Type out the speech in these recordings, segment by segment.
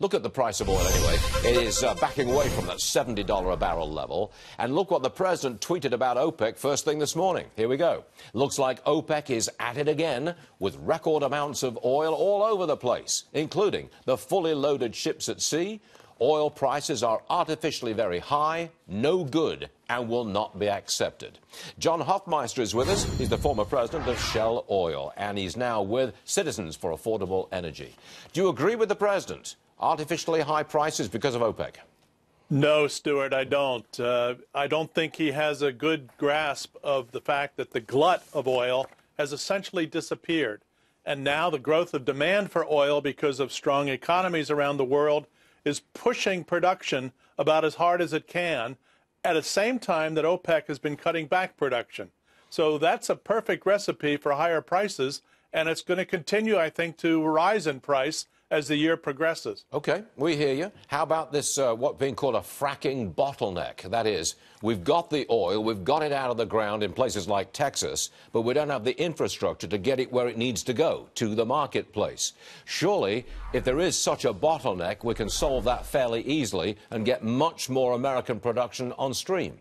Look at the price of oil anyway. It is backing away from that $70 a barrel level. And look what the president tweeted about OPEC first thing this morning. Here we go. Looks like OPEC is at it again with record amounts of oil all over the place, including the fully loaded ships at sea. Oil prices are artificially very high, no good, and will not be accepted. John Hofmeister is with us. He's the former president of Shell Oil, and he's now with Citizens for Affordable Energy. Do you agree with the president? Artificially high prices because of OPEC? No, Stuart, I don't. I don't think he has a good grasp of the fact that the glut of oil has essentially disappeared. And now the growth of demand for oil because of strong economies around the world is pushing production about as hard as it can at the same time that OPEC has been cutting back production. So that's a perfect recipe for higher prices, and it's going to continue, I think, to rise in price as the year progresses. Okay, we hear you. How about this, what's being called a fracking bottleneck? That is, we've got the oil, we've got it out of the ground in places like Texas, but we don't have the infrastructure to get it where it needs to go, to the marketplace. Surely, if there is such a bottleneck, we can solve that fairly easily and get much more American production on stream.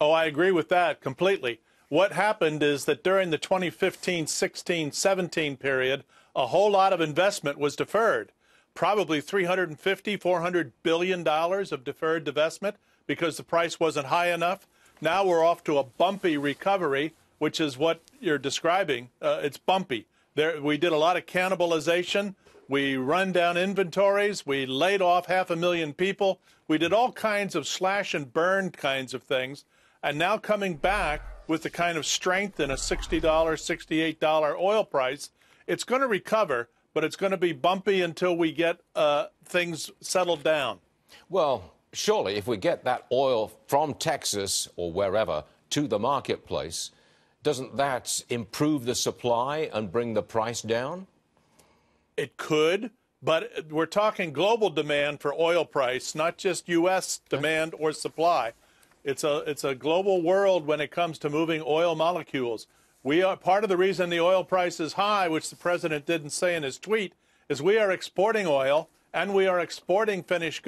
Oh, I agree with that completely. What happened is that during the 2015, 16, 17 period, a whole lot of investment was deferred, probably $350, $400 billion of deferred divestment because the price wasn't high enough. Now we're off to a bumpy recovery, which is what you're describing. It's bumpy. We did a lot of cannibalization. We run down inventories. We laid off 500,000 people. We did all kinds of slash and burn kinds of things. And now coming back with the kind of strength in a $60, $68 oil price, it's going to recover, but it's going to be bumpy until we get things settled down. Well, surely if we get that oil from Texas or wherever to the marketplace, doesn't that improve the supply and bring the price down? It could, but we're talking global demand for oil price, not just U.S. demand or supply. It's a global world when it comes to moving oil molecules. We are part of the reason the oil price is high, which the president didn't say in his tweet, is we are exporting oil and we are exporting finished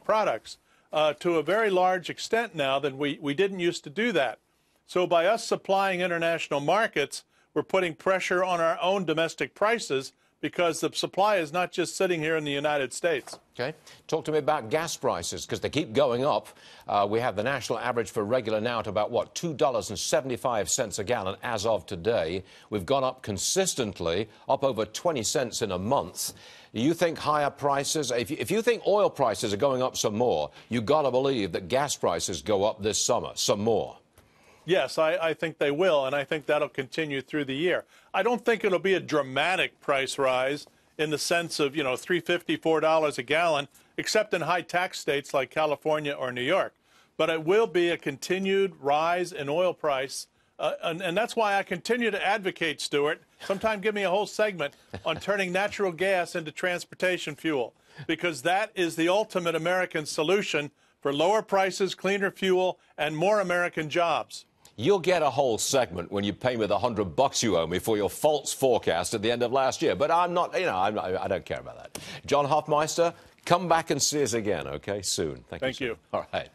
products to a very large extent now that we didn't used to do that. So by us supplying international markets, we're putting pressure on our own domestic prices because the supply is not just sitting here in the United States. Okay. Talk to me about gas prices, because they keep going up. We have the national average for regular now at about, what, $2.75 a gallon as of today. We've gone up consistently, up over 20 cents in a month. You think higher prices, if you think oil prices are going up some more, you've got to believe that gas prices go up this summer some more. Yes, I think they will, and I think that'll continue through the year. I don't think it'll be a dramatic price rise in the sense of, $3.50, $4 a gallon, except in high tax states like California or New York. But it will be a continued rise in oil price, and that's why I continue to advocate, Stuart, sometime give me a whole segment on turning natural gas into transportation fuel, because that is the ultimate American solution for lower prices, cleaner fuel, and more American jobs. You'll get a whole segment when you pay me the $100 you owe me for your false forecast at the end of last year. But I'm not, I don't care about that. John Hofmeister, come back and see us again, okay, soon. Thank you. All right.